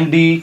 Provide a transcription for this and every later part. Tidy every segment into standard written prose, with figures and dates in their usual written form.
MD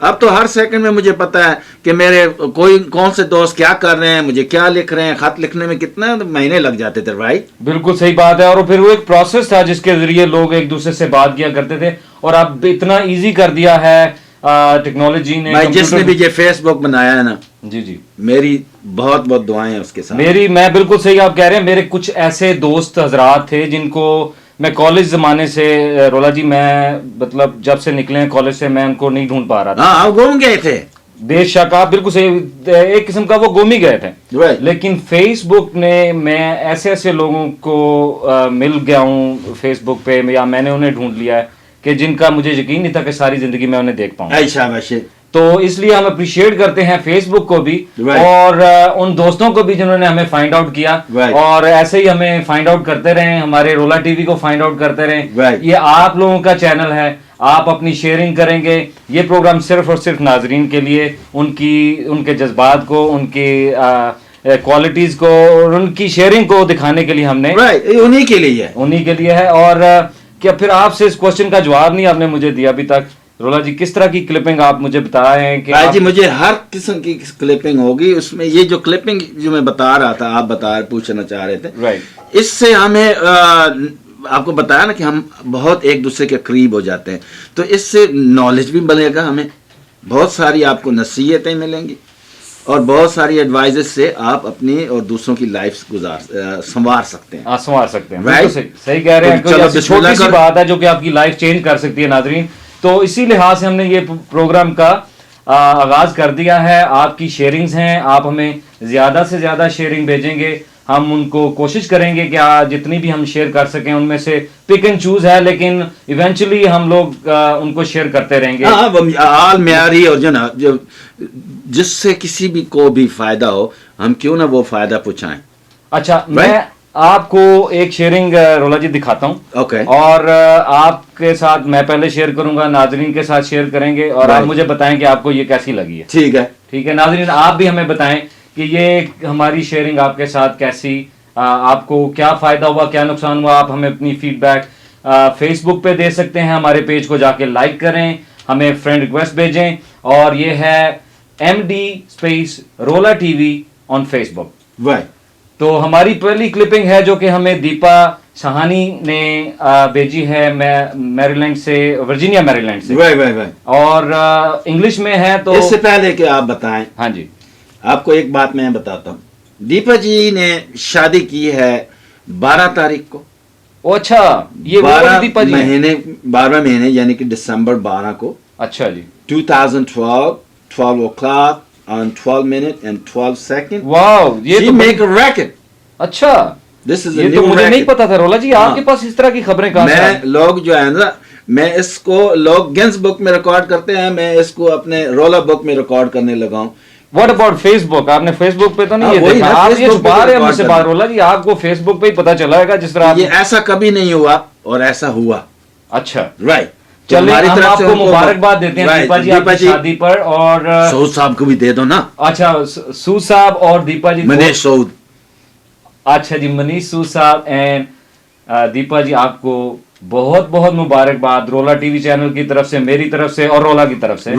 اب تو ہر second میں مجھے پتا ہے کہ میرے کوئی کون سے دوست کیا کر رہے ہیں, مجھے کیا لکھ رہے ہیں. خط لکھنے میں کتنا مہینے لگ جاتے تھے بھائی. بالکل صحیح بات ہے. اور پھر وہ ایک پروسیس تھا جس کے ذریعے لوگ ایک دوسرے سے بات کیا کرتے تھے, اور اب اتنا ایزی کر دیا ہے ٹیکنالوجی نے. بھائی جس نے بھی یہ فیس بک بنایا ہے نا, جی میری بہت بہت دعائیں ہیں اس کے ساتھ. میں بالکل صحیح آپ کہہ رہے ہیں. میرے کچھ ایسے دوست حضرات تھے جن کو میں کالج زمانے سے, رولا جی میں مطلب جب سے نکلے ہیں کالج سے میں ان کو نہیں ڈھونڈ پا رہا تھا. ہاں گم گئے تھے. بے شک آپ بالکل صحیح, ایک قسم کا وہ گم ہی گئے تھے. لیکن فیس بک نے, میں ایسے ایسے لوگوں کو مل گیا ہوں فیس بک پہ, یا میں نے انہیں ڈھونڈ لیا ہے کہ جن کا مجھے یقین نہیں تھا کہ ساری زندگی میں انہیں دیکھ پاؤں. تو اس لیے ہم اپریشیٹ کرتے ہیں فیس بک کو بھی, اور ان دوستوں کو بھی جنہوں نے ہمیں فائنڈ آؤٹ کیا, اور ایسے ہی ہمیں فائنڈ آؤٹ کرتے رہیں, ہمارے رولا ٹی وی کو فائنڈ آؤٹ کرتے رہیں. یہ آپ لوگوں کا چینل ہے, آپ اپنی شیئرنگ کریں گے. یہ پروگرام صرف اور صرف ناظرین کے لیے, ان کے جذبات کو, ان کی کوالٹیز کو اور ان کی شیئرنگ کو دکھانے کے لیے ہم نے, انہی کے لیے ہے. اور کیا پھر آپ سے اس کوشچن کا جواب نہیں آپ نے مجھے دیا ابھی تک. رولا جی کس طرح کی کلپنگ آپ مجھے بتائیں کہ جی مجھے ہر قسم کی کلپنگ ہوگی. اس میں یہ جو کلپنگ جو میں بتا رہا تھا, آپ پوچھنا چاہ رہے تھے, اس سے ہمیں آپ کو بتایا نا کہ ہم بہت ایک دوسرے کے قریب ہو جاتے ہیں. تو اس سے نالج بھی بنے گا, ہمیں بہت ساری آپ کو نصیحتیں ملیں گی, اور بہت ساری ایڈوائزز سے آپ اپنی اور دوسروں کی لائف سنوار سکتے ہیں. صحیح کہہ رہے ہیں. چھوٹی سی بات ہے جو کہ آپ کی لائف چینج کر سکتی ہے ناظرین. تو اسی لحاظ سے ہم نے یہ پروگرام کا آغاز کر دیا ہے. آپ کی شیئرنگز ہیں, آپ ہمیں زیادہ سے زیادہ شیئرنگ بھیجیں گے. ہم ان کو کوشش کریں گے کہ جتنی بھی ہم شیئر کر سکیں ان میں سے پک اینڈ چوز ہے, لیکن ایونچولی ہم لوگ ان کو شیئر کرتے رہیں گے. آل معیاری, اور جو جس سے کسی بھی کو بھی فائدہ ہو, ہم کیوں نہ وہ فائدہ پہنچائیں. اچھا میں آپ کو ایک شیئرنگ رولا جی دکھاتا ہوں, اور آپ کے ساتھ میں پہلے شیئر کروں گا, ناظرین کے ساتھ شیئر کریں گے, اور آپ مجھے بتائیں کہ آپ کو یہ کیسی لگی ہے. ٹھیک ہے ناظرین, آپ بھی ہمیں بتائیں کہ یہ ہماری شیئرنگ آپ کے ساتھ کیسی, آپ کو کیا فائدہ ہوا, کیا نقصان ہوا. آپ ہمیں اپنی فیڈ بیک فیس بک پہ دے سکتے ہیں. ہمارے پیج کو جا کے لائک کریں, ہمیں فرینڈ ریکویسٹ بھیجیں, اور یہ ہے MD رولا ٹی وی آن فیس بک. تو ہماری پہلی کلپنگ ہے جو کہ ہمیں دیپا سہانی نے بھیجی ہے میریلینڈ سے, ورجینیا میریلینڈ سے, اور انگلش میں ہے. تو اس سے پہلے کہ آپ بتائیں, ہاں جی آپ کو ایک بات میں بتاتا ہوں. دیپا جی نے شادی کی ہے 12 تاریخ کو. اچھا, یہ 12 مہینے یعنی کہ دسمبر 12 کو. اچھا جی, 2012 12 o'clock on 12 minutes and 12 seconds. واو, یہ She make a record. اچھا, This is a یہ new تو مجھے record. نہیں پتا تھا. رولا جی آپ کے پاس اس طرح کی خبریں کہاں سے؟ میں لوگ جو ہے نا, میں اس کو لوگ گنس بک میں ریکارڈ کرتے ہیں, میں اس کو اپنے رولا بک میں ریکارڈ کرنے لگا ہوں. واٹ اباؤٹ فیس بک؟ آپ نے فیس بک پہ تو نہیں یہ دیکھا؟ آپ یہ چھپا رہے ہیں مجھ سے بات. رولا جی آپ کو فیس بک پہ ہی پتا چلا ہے جس طرح. یہ ایسا کبھی نہیں ہوا, اور ایسا ہوا. اچھا رائٹ. چلیے ہم آپ کو مبارکباد دیتے ہیں دیپا جی آپ کی شادی پر. اور سعود صاحب کو بھی دے دو نا. اچھا, سعود صاحب اور دیپا جی, منیش سعود. اچھا جی, منیش سعود صاحب اینڈ دیپا جی, آپ کو بہت بہت مبارکباد رولا ٹی وی چینل کی طرف سے, میری طرف سے, اور رولا کی طرف سے.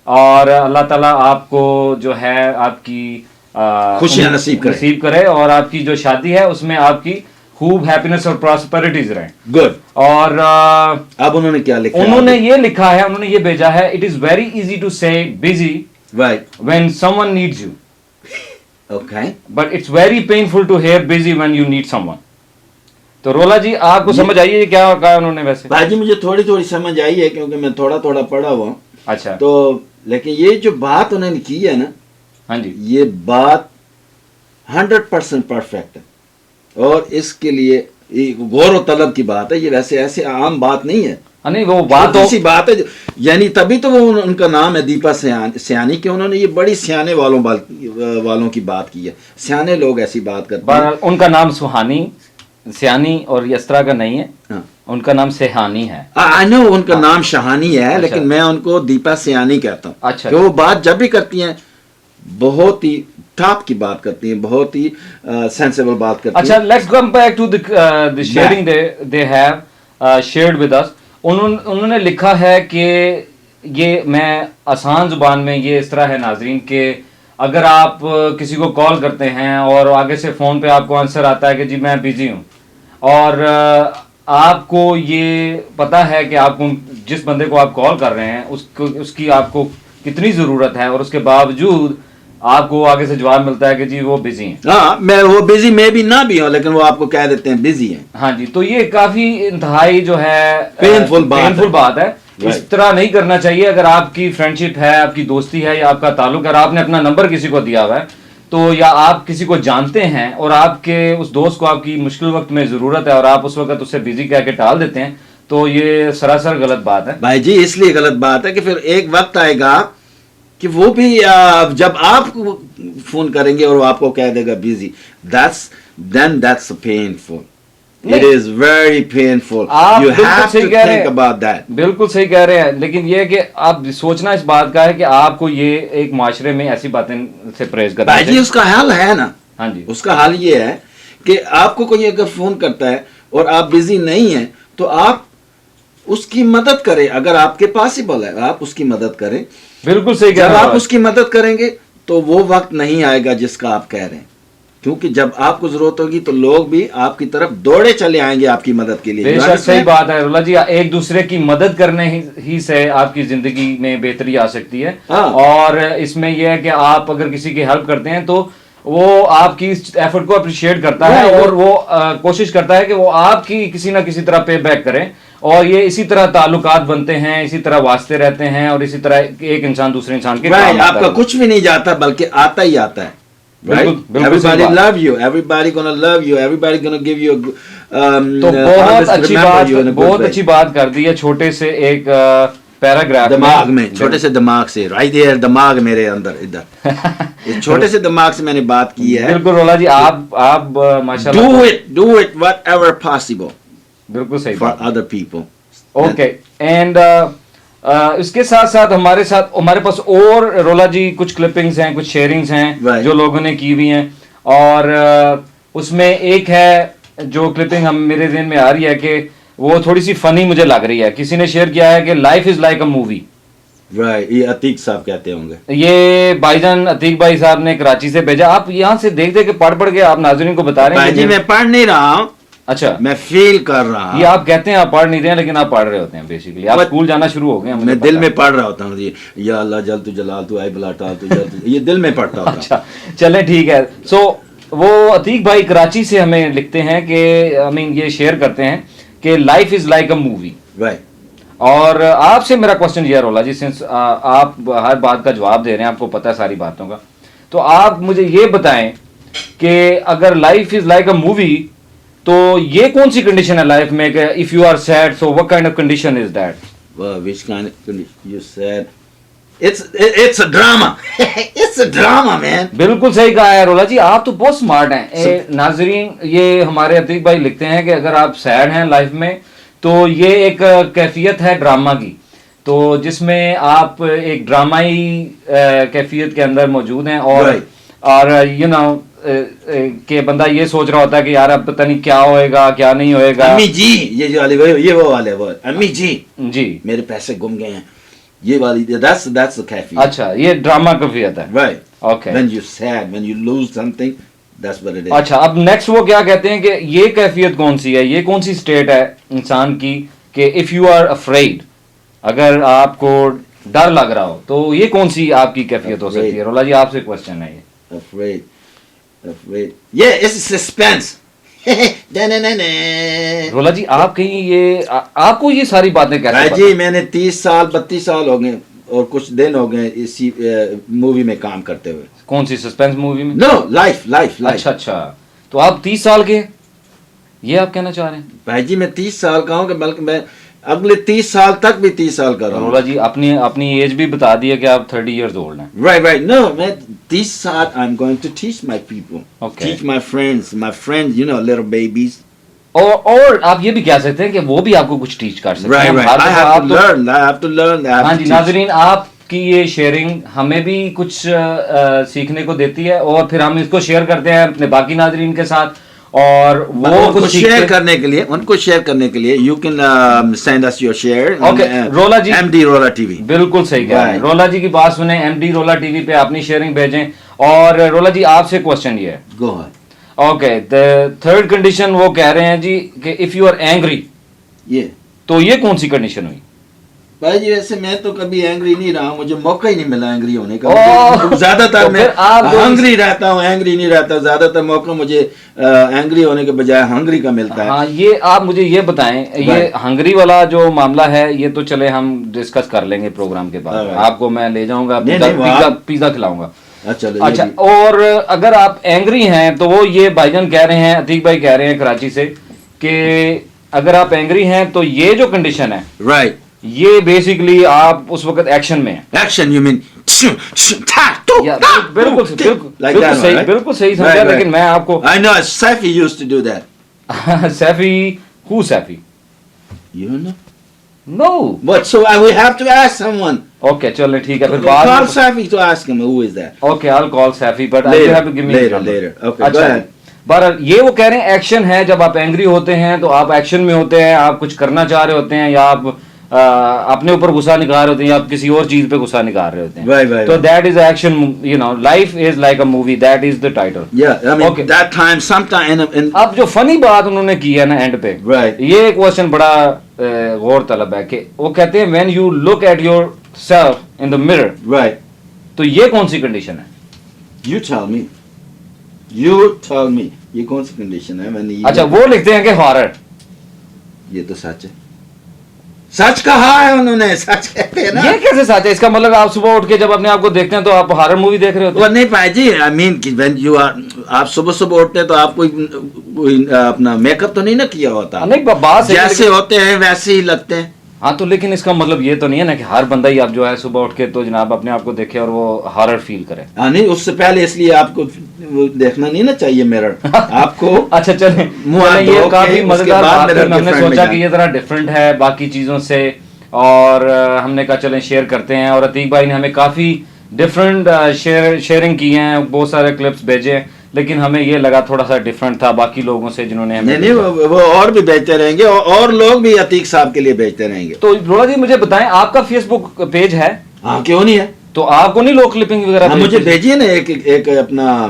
اور اللہ تعالیٰ آپ کو جو ہے آپ کی خوشیاں نصیب کرے, اور آپ کی جو شادی ہے اس میں آپ کی خوب ہیپینس اور پراسپیرٹیز رہیں. گڈ. اور اب انہوں نے کیا لکھا؟ انہوں نے یہ لکھا ہے, انہوں نے یہ بھیجا ہے, it is very easy to say busy when someone needs you, but it's very painful to hear busy when you need someone. تو رولا جی آپ کو سمجھ آئیے کیا کہا انہوں نے؟ ویسے بھائی جی مجھے تھوڑی تھوڑی سمجھ آئی ہے, کیونکہ میں تھوڑا تھوڑا پڑھا ہوا ہوں. اچھا, تو لیکن یہ جو بات انہوں نے کی ہے نا, ہاں جی, یہ بات 100% پرفیکٹ ہے, اور اس کے لیے غور و طلب کی بات ہے. یہ ویسے ایسے عام بات نہیں ہے, نہیں وہ بات ایسی بات ہے, یعنی تبھی تو وہ ان کا نام ہے دیپا سیانی, کہ انہوں نے یہ بڑی سیانے والوں کی بات کی ہے. سیانے لوگ ایسی بات کرتے ہیں. ان کا نام سیانی اور اس طرح کا نہیں ہے, ان کا نام سیحانی ہے. ان کا نام شہانی ہے, لیکن میں ان کو دیپا سیانی کہتا ہوں. اچھا, کہ وہ بات جب بھی کرتی ہیں بہت ہی ٹاپ کی بات کرتی ہیں, بہت ہی سینسیبل بات کرتی ہیں. اچھا, let's come back to the sharing they have shared with us. انہوں نے لکھا ہے کہ یہ میں آسان زبان میں یہ اس طرح ہے ناظرین کہ اگر آپ کسی کو کال کرتے ہیں اور آگے سے فون پہ آپ کو آنسر آتا ہے کہ جی میں بزی ہوں، اور آپ کو یہ پتا ہے کہ آپ کو جس بندے کو آپ کال کر رہے ہیں اس کی آپ کو کتنی ضرورت ہے، اور اس کے باوجود آپ کو آگے سے جواب ملتا ہے کہ جی وہ بزی ہیں. ہاں میں وہ بزی میں بھی نہ بھی ہوں لیکن وہ آپ کو کہہ دیتے ہیں بزی ہیں. ہاں جی، تو یہ کافی انتہائی جو ہے پینفل بات ہے. اس طرح نہیں کرنا چاہیے. اگر آپ کی فرینڈ شپ ہے، آپ کی دوستی ہے یا آپ کا تعلق ہے، آپ نے اپنا نمبر کسی کو دیا ہوا ہے تو یا آپ کسی کو جانتے ہیں اور آپ کے اس دوست کو آپ کی مشکل وقت میں ضرورت ہے اور آپ اس وقت اسے بزی کہہ کے ٹال دیتے ہیں، تو یہ سراسر غلط بات ہے بھائی جی. اس لیے غلط بات ہے کہ پھر ایک وقت آئے گا کہ وہ بھی جب آپ فون کریں گے اور وہ آپ کو کہہ دے گا busy, that's painful. It is very painful. You have to think about that. بالکل صحیح کہہ رہے ہیں، لیکن یہ کہ آپ سوچنا اس بات کا ہے کہ آپ کو یہ ایک معاشرے میں ایسی باتیں سے پرہیز کرنا بھائی جی اس کا حل ہے نا. ہاں جی، اس کا حل یہ ہے کہ آپ کو کوئی اگر فون کرتا ہے اور آپ بزی نہیں ہیں تو آپ اس کی مدد کریں. اگر آپ کے پاسبل ہے آپ اس کی مدد کریں. بالکل صحیح کہہ جب رہے ہیں. آپ اس کی مدد کریں گے تو وہ وقت نہیں آئے گا جس کا آپ کہہ رہے ہیں، کیونکہ جب آپ کو ضرورت ہوگی تو لوگ بھی آپ کی طرف دوڑے چلے آئیں گے آپ کی مدد کے لیے. بے شک صحیح بات ہے رولا جی. ایک دوسرے کی مدد کرنے ہی سے آپ کی زندگی میں بہتری آ سکتی ہے. اور اس میں یہ ہے کہ آپ اگر کسی کی ہیلپ کرتے ہیں تو وہ آپ کی ایفرٹ کو اپریشیٹ کرتا ہے اور وہ کوشش کرتا ہے کہ وہ آپ کی کسی نہ کسی طرح پے بیک کریں، اور یہ اسی طرح تعلقات بنتے ہیں، اسی طرح واسطے رہتے ہیں، اور اسی طرح ایک انسان دوسرے انسان کے آپ کا کچھ بھی نہیں جاتا بلکہ آتا ہی آتا ہے. Everybody love you. Everybody gonna love you. Everybody gonna give you تو بہت اچھی بات کر دی ہے چھوٹے سے ایک پیراگراف دماغ میں، چھوٹے سے دماغ سے right there دماغ میرے اندر ادھر چھوٹے سے دماغ سے میں نے بات کی ہے. بالکل رولا جی. آپ ماشاءاللہ do it whatever possible. بالکل صحیح for other people. Okay. And اس کے ساتھ ساتھ ہمارے پاس اور رولا جی کچھ کلپنگز ہیں، کچھ شیئرنگز ہیں جو لوگوں نے کی ہوئی ہیں، اور اس میں ایک ہے جو کلپنگ میرے ذہن میں آ رہی ہے کہ وہ تھوڑی سی فنی مجھے لگ رہی ہے. کسی نے شیئر کیا ہے کہ life is like a movie. یہ عتیق صاحب کہتے ہوں گے. یہ بھائی جان عتیق بھائی صاحب نے کراچی سے بھیجا. آپ یہاں سے دیکھ کے پڑھ کے آپ ناظرین کو بتا رہے ہیں. جی میں پڑھ نہیں رہا ہوں. اچھا میں فیل کر رہا ہوں. یہ آپ کہتے ہیں آپ پڑھ نہیں رہے ہیں لیکن آپ پڑھ رہے ہوتے ہیں. بیسیکلی آپ اسکول جانا شروع ہو گئے ہیں. میں دل میں پڑھ رہا ہوتا ہوں یا اللہ جل تو جلال تو اے بلا ٹال تو جل، یہ دل میں پڑھتا ہوتا. اچھا چلیں ٹھیک ہے. سو وہ عتیق بھائی کراچی سے ہمیں لکھتے ہیں کہ یہ شیئر کرتے ہیں کہ life is like a movie. اور آپ سے میرا کوشچن یہ رولا جی، سنس آپ ہر بات کا جواب دے رہے ہیں، آپ کو پتہ ہے ساری باتوں کا، تو آپ مجھے یہ بتائیں کہ اگر life is like a movie تو یہ کون سی کنڈیشن ہے لائف میں کہ if you are sad so what kind of condition is that? Which kind of condition you said? It's a drama. It's a drama, man. بالکل صحیح کہا ہے رولا جی. آپ تو بہت سمارٹ ہیں. ناظرین یہ ہمارے عتیق بھائی لکھتے ہیں کہ اگر آپ سیڈ ہیں لائف میں تو یہ ایک کیفیت ہے ڈرامہ کی، تو جس میں آپ ایک ڈرامائی کیفیت کے اندر موجود ہیں، اور یو نو کہ بندہ یہ سوچ رہا ہوتا ہے کہ یار اب پتہ نہیں کیا ہوئے گا کیا نہیں ہوئے گا. امی جی یہ وہ والے امی جی میرے پیسے گم گئے ہیں، یہ والی that's the کیفیت. اچھا یہ ڈرامہ کیفیت ہے. Okay. when you sad, when you lose something, that's what it is. اچھا اب نیکسٹ وہ کیا کہتے ہیں کہ یہ کیفیت کون سی ہے، یہ کون سی اسٹیٹ ہے انسان کی کہ if you are afraid، اگر آپ کو ڈر لگ رہا ہو تو یہ کون سی آپ کی کیفیت ہو سکتی ہے؟ رولا جی آپ سے کوشچن ہے یہ. afraid yeah it's suspense. رولا جی آپ کہیں یہ آپ کو یہ ساری باتیں کیسے جی میں نے 32 سال ہو گئے اور کچھ دن ہو گئے اسی مووی میں کام کرتے ہوئے. کون سی سسپینس مووی میں؟ نو لائف. اچھا تو آپ 30 سال کے یہ آپ کہنا چاہ رہے ہیں؟ بھائی جی میں 30 سال کا ہوں کہ بلکہ میں اگلے 30 سال تک بھی 30 سال کا رہا ہوں. رولا جی اپنی ایج بھی بتا دی ہے کہ آپ 30 ایئرز اولڈ ہیں. Right. No, میں 30 سال I'm going to teach my people. Okay. Teach my friends, you know, little babies. اور آپ یہ بھی کہہ سکتے ہیں کہ وہ بھی آپ کو کچھ ٹیچ کر سکتے ہیں. Right. I have to learn. ہاں جی ناظرین آپ کی یہ شیئرنگ ہمیں بھی کچھ سیکھنے کو دیتی ہے، اور پھر ہم اس کو شیئر کرتے ہیں اپنے باقی ناظرین کے ساتھ، اور وہ ان کو کچھ شیئر کرنے کے لیے you can send us your share. Okay Rola ji, M D Rola TV وی, بالکل صحیح کہہ رہے ہیں. رولا جی کی بات سنیں, ایم ڈی رولا ٹی وی پہ اپنی شیئرنگ بھیجیں. اور رولا جی آپ سے کوشچن یہ ہے, گو ہے اوکے تھرڈ کنڈیشن وہ کہہ رہے ہیں جی کہ اف یو آر اینگری, یہ تو یہ کون سی کنڈیشن ہوئی؟ بھائی جی ویسے میں تو کبھی اینگری نہیں رہا ہوں, مجھے موقع ہی نہیں ملا اینگری ہونے کا. زیادہ تر میں ہنگری رہتا ہوں, اینگری نہیں رہتا. زیادہ تر موقع مجھے اینگری ہونے کے بجائے ہنگری کا ملتا ہے. ہاں یہ آپ مجھے یہ بتائیں, یہ ہنگری والا جو معاملہ ہے یہ تو چلے ہم ڈسکس کر لیں گے پروگرام کے بعد. آپ کو میں لے جاؤں گا, پیزا کھلاؤں گا. اچھا, اور اگر آپ اینگری ہیں تو وہ یہ بھائی جان کہہ رہے ہیں, عتیق بھائی کہہ رہے ہیں کراچی سے, کہ اگر آپ اینگری ہیں تو یہ جو کنڈیشن ہے رائٹ, یہ بیسیکلی آپ اس وقت ایکشن میں ہیں. ایکشن یو مین بالکل صحیح سمجھا, لیکن میں آپ کو I know Safi used to do that. Saifi, who Saifi? You know? No. But so we have to ask someone. Okay, چلیں ٹھیک ہے, پھر Call Safi to ask him who is that. Okay, I'll call Safi, but you have to give me his number. Later. Okay, go ahead. بہرحال یہ وہ کہہ رہے ہیں ایکشن ہے, جب آپ اینگری ہوتے ہیں تو آپ ایکشن میں ہوتے ہیں, آپ کچھ کرنا چاہ رہے ہوتے ہیں, یا آپ اپنے اوپر غصہ نکال رہے ہوتے ہیں, یا آپ کسی اور چیز پہ غصہ نکال رہے ہوتے ہیں. تو that is action, you know, life is like a movie, that is the title. Yeah, I mean that time sometime in اب جو فنی بات انہوں نے کی ہے نا اینڈ پہ, یہ کوشچن بڑا غور طلب ہے, کہ وہ کہتے ہیں when you look at yourself in the mirror, right, تو یہ کون سی کنڈیشن ہے؟ you tell me, یہ کون سی کنڈیشن ہے؟ میں نے اچھا وہ لکھتے ہیں کہ ہارر. یہ تو سچ ہے, سچ کہا ہے انہوں نے, سچ کہتے ہیں نا. یہ کیسے سچ ہے؟ اس کا مطلب آپ صبح اٹھ کے جب اپنے آپ کو دیکھتے ہیں تو آپ ہارر مووی دیکھ رہے ہوتے ہیں؟ وہ نہیں پائے جی, آئی مین وین یو آر, آپ صبح اٹھتے ہیں تو آپ کوئی اپنا میک اپ تو نہیں نا کیا ہوتا, نہیں بات جیسے ہوتے ہیں ویسے ہی لگتے ہیں. ہاں تو لیکن اس کا مطلب یہ تو نہیں ہے نا کہ ہر بندہ ہی آپ جو ہے صبح اٹھ کے تو جناب اپنے آپ کو دیکھے اور وہ ہارر فیل کرے. ہاں نہیں, اس سے پہلے اس لیے آپ کو دیکھنا نہیں نا چاہیے میرر, آپ کو. اچھا چلیں, یہ کافی مزیدار بات ہے, ہم نے سوچا کہ یہ ذرا ڈفرینٹ ہے باقی چیزوں سے, اور ہم نے کہا چلیں شیئر کرتے ہیں. اور عتیق بھائی نے ہمیں کافی ڈفرینٹ شیئرنگ کی ہیں, بہت سارے کلپس بھیجے ہیں, لیکن ہمیں یہ لگا تھوڑا سا ڈفرینٹ تھا باقی لوگوں سے جنہوں نے ہمیں. نہیں وہ اور بھی بھیجتے رہیں گے, اور لوگ بھی عتیق صاحب کے لیے بھیجتے رہیں گے. تو رولا جی مجھے بتائیں, آپ کا فیس بک پیج ہے؟ ہاں کیوں نہیں ہے, تو آپ کو نہیں لوگ کلپنگ وغیرہ مجھے بھیجیے نا ایک اپنا,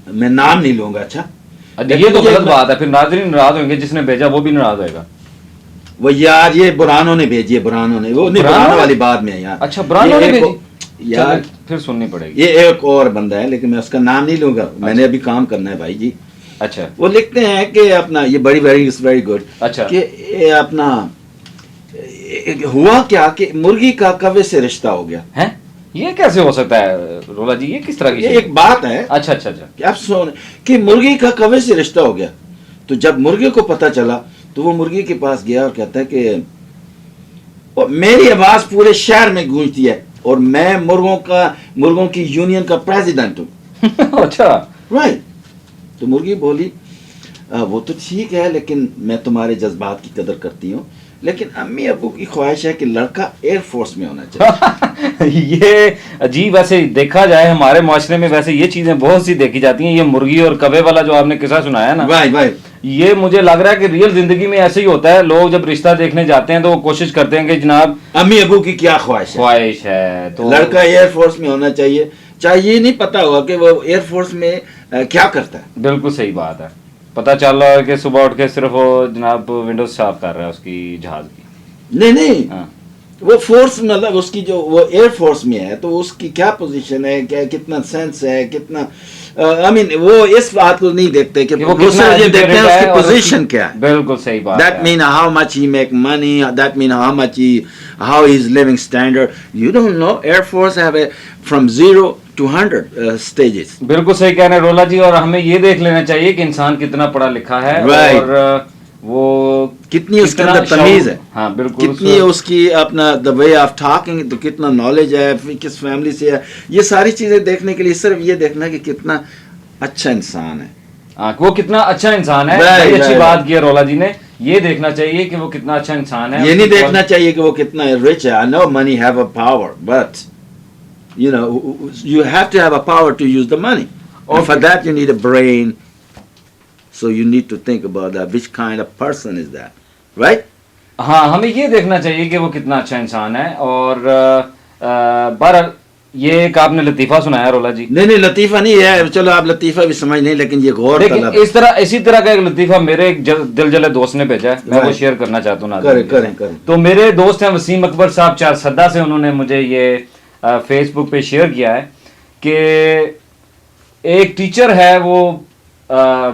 میں نام نہیں لوں گا. اچھا یہ تو غلط بات ہے, پھر ناظرین ناراض ہوں گے, جس نے بھیجا وہ بھی ناراض ہوئے گا. وہ یار یہ برانوں نے بھیجی ہے, برانوں نے, وہ نہیں برانوں والی بات میں یار. اچھا برانوں نے بھیجی یار, پھر سننی پڑے گی. یہ ایک اور بندہ ہے لیکن میں اس کا نام نہیں لوں گا, میں نے ابھی کام کرنا ہے بھائی جی. اچھا وہ لکھتے ہیں کہ اپنا یہ ویری گڈ, اچھا کہ اپنا ہوا کیا کہ مرغی کا کوے سے رشتہ ہو گیا. ہے یہ کیسے ہو سکتا ہے رولا جی, یہ کس طرح کی یہ ایک بات ہے. اچھا اچھا اچھا, کہ آپ سن کہ مرغی کا کوے سے رشتہ ہو گیا. تو جب مرغی کو پتہ چلا تو وہ مرغی کے پاس گیا اور کہتا ہے کہ میری آواز پورے شہر میں گونجتی ہے اور میں مرغوں کی یونین کا پریزیڈنٹ ہوں. اچھا رائٹ. تو مرغی بولی وہ تو ٹھیک ہے لیکن میں تمہارے جذبات کی قدر کرتی ہوں, لیکن امی ابو کی خواہش ہے کہ لڑکا ایئر فورس میں ہونا چاہیے. یہ عجیب, ویسے دیکھا جائے ہمارے معاشرے میں ویسے یہ چیزیں بہت سی دیکھی جاتی ہیں. یہ مرغی اور کوے والا جو آپ نے قصہ سنایا نا, یہ مجھے لگ رہا ہے کہ ریئل زندگی میں ایسے ہی ہوتا ہے. لوگ جب رشتہ دیکھنے جاتے ہیں تو وہ کوشش کرتے ہیں کہ جناب امی ابو کی کیا خواہش ہے, تو لڑکا ایئر فورس میں ہونا چاہیے. چاہے یہ نہیں پتا ہوا کہ وہ ایئر فورس میں کیا کرتا ہے. بالکل صحیح بات ہے. پتا چل رہا ہے کہ صبح اٹھ کے صرف وہ جناب ونڈوز صاف کر رہا ہے اس کی جہاز کی. نہیں وہ فورس مطلب اس کی جو وہ ایئر فورس میں ہے تو اس کی کیا پوزیشن ہے, کیا کتنا سینس ہے, کتنا I mean وہ اس بات کو نہیں دیکھتے کہ وہ دیکھتے ہیں اس کی پوزیشن کیا ہے. بالکل صحیح بات. That mean how much he make money, that mean how he's living standard. You don't know. Air Force have from 0 to 100 stages. بالکل صحیح کہہ رہے ہیں رولا جی, اور ہمیں یہ دیکھ لینا چاہیے کہ انسان کتنا پڑھا لکھا ہے اور وہ کتنی اس کے اندر تمیز ہے. ہاں بالکل. کتنی اس کی اپنا the way of talking, تو کتنا نالج ہے, کس فیملی سے ہے. یہ ساری چیزیں دیکھنے کے لیے صرف یہ دیکھنا کہ کتنا اچھا انسان ہے. وہ کتنا اچھا انسان ہے. بڑی اچھی بات کی ہے رولا جی نے, یہ دیکھنا چاہیے کہ وہ کتنا اچھا انسان ہے. یہ نہیں دیکھنا چاہیے کہ وہ کتنا rich ہے. I know money have a power, but you know you have to have a power to use the money. And for that you need a brain so you need to think about that, which kind of person is that, right? ہاں ہمیں یہ دیکھنا چاہیے کہ وہ کتنا اچھا انسان ہے. اور بہرحال یہ ایک آپ نے لطیفہ سنایا رولا جی. نہیں لطیفہ نہیں ہے, چلو آپ لطیفہ بھی سمجھ نہیں, لیکن یہ غور لیکن طلب اسی طرح کا ایک لطیفہ میرے ایک دل جلے دوست نے بھیجا ہے, میں وہ شیئر کرنا چاہتا ہوں ناظرین. کریں. تو میرے دوست ہیں وسیم اکبر صاحب چارسدہ سے, انہوں نے مجھے یہ فیس بک پہ شیئر کیا ہے کہ ایک ٹیچر ہے, وہ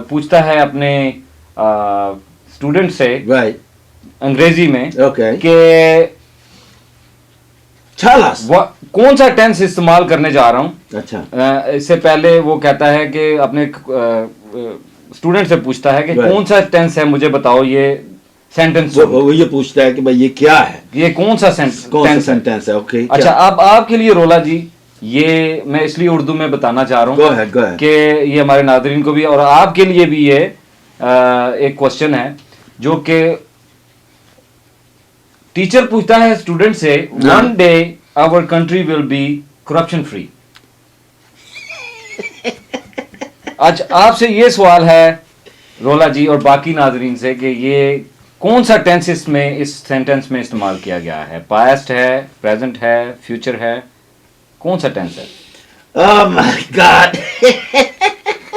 پوچھتا ہے اپنے اسٹوڈنٹ سے انگریزی میں کہ کون سا ٹینس استعمال کرنے جا رہا ہوں. اچھا, اس سے پہلے وہ کہتا ہے کہ اپنے اسٹوڈنٹ سے پوچھتا ہے کہ کون سا ٹینس ہے مجھے بتاؤ, یہ سینٹنس وہ یہ پوچھتا ہے کہ بھائی یہ کیا ہے, یہ کون سا سینٹنس ہے. اوکے, اچھا اب آپ کے لیے رولا جی یہ میں اس لیے اردو میں بتانا چاہ رہا ہوں کہ یہ ہمارے ناظرین کو بھی اور آپ کے لیے بھی یہ ایک کوشچن ہے جو کہ ٹیچر پوچھتا ہے اسٹوڈنٹ سے, one day our country will be corruption free. آج آپ سے یہ سوال ہے رولا جی اور باقی ناظرین سے کہ یہ کون سا ٹینس اس سینٹنس میں استعمال کیا گیا ہے, پاسٹ ہے, پریزنٹ ہے, فیوچر ہے, کون سا ٹینس ہے؟ Oh my God.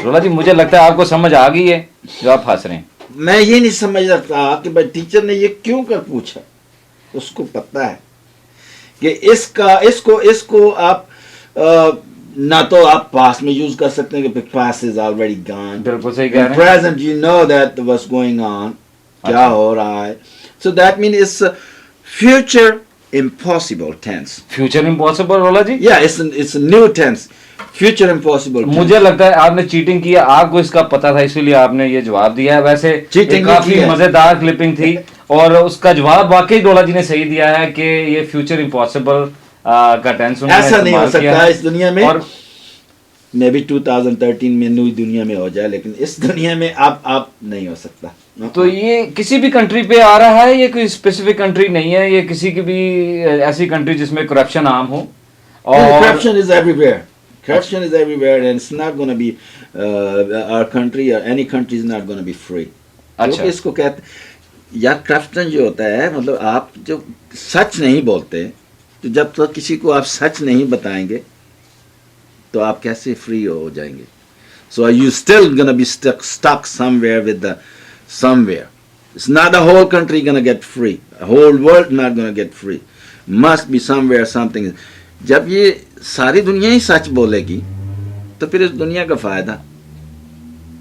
رولا جی مجھے لگتا ہے آپ کو سمجھ آ گئی ہے جو آپ ہنس رہے ہیں. میں یہ نہیں سمجھ رہا کہ بھائی ٹیچر نے یہ کیوں کر پوچھا, اس کو پتا ہے کہ اس کو آپ نہ تو آپ پاس میں یوز کر سکتے ہیں کہ پاس از آلریڈی گون, بالکل صحیح کہہ رہے ہیں, present you know that what's going on, کیا ہو رہا ہے, so that mean it's future impossible tense. Future impossible Rola ji, یا it's new tense, future impossible. مجھے لگتا ہے آپ نے چیٹنگ کی ہے, آپ کو اس کا پتا تھا اسی لیے آپ نے یہ جواب دیا ہے. ویسے کافی مزیدار کلپنگ تھی اور اس کا جواب واقعی رولا جی نے صحیح دیا ہے کہ یہ فیوچر امپاسبل کا ٹینس ایسا نہیں ہو سکتا اس دنیا میں, اور میں بھی 2013 میں نئی دنیا میں ہو جائے, لیکن اس دنیا میں اب نہیں ہو سکتا. تو یہ کسی بھی کنٹری پہ آ رہا ہے, یہ کوئی اسپیسیفک کنٹری نہیں ہے, یہ کسی کی بھی ایسی کنٹری جس میں کرپشن عام ہو. اور corruption is every where, corruption is everywhere and it's not going to be our country or any country is not going to be free. اچھا, اس کو کہتے یا کرپشن جو ہوتا ہے, مطلب آپ جو سچ نہیں بولتے, تو جب تک کسی کو آپ سچ نہیں بتائیں گے تو آپ کیسے فری ہو جائیں گے. So are you still going to be stuck somewhere with the somewhere. It's not the whole country going to get free, the whole world not going to get free, must be somewhere something. جب یہ ساری دنیا ہی سچ بولے گی تو پھر اس دنیا کا فائدہ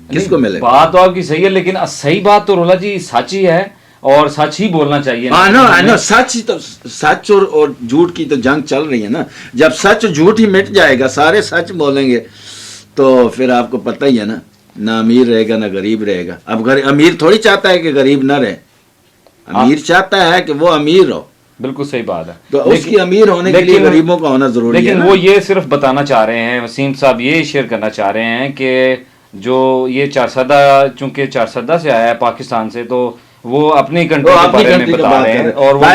کس کو ملے گا؟ بات تو آپ کی صحیح ہے, لیکن صحیح بات تو رولا جی سچ ہی ہے اور سچ ہی بولنا چاہیے. سچ ہی تو, سچ اور جھوٹ کی تو جنگ چل رہی ہے نا. جب سچ اور جھوٹ ہی مٹ جائے گا, سارے سچ بولیں گے, تو پھر آپ کو پتہ ہی ہے نا, نہ امیر رہے گا نہ غریب رہے گا. اب امیر تھوڑی چاہتا ہے کہ غریب نہ رہے, امیر چاہتا ہے کہ وہ امیر ہو. بالکل صحیح بات ہے, تو اس کی امیر ہونے کے لیے غریبوں کا ہونا ضروری ہے. لیکن وہ یہ صرف بتانا چاہ رہے ہیں, وسیم صاحب یہ شیئر کرنا چاہ رہے ہیں کہ جو یہ چارسدہ, چونکہ چارسدہ سے آیا ہے پاکستان سے, تو وہ اپنی کنٹری کے بارے میں بتا رہے ہیں. اور وہ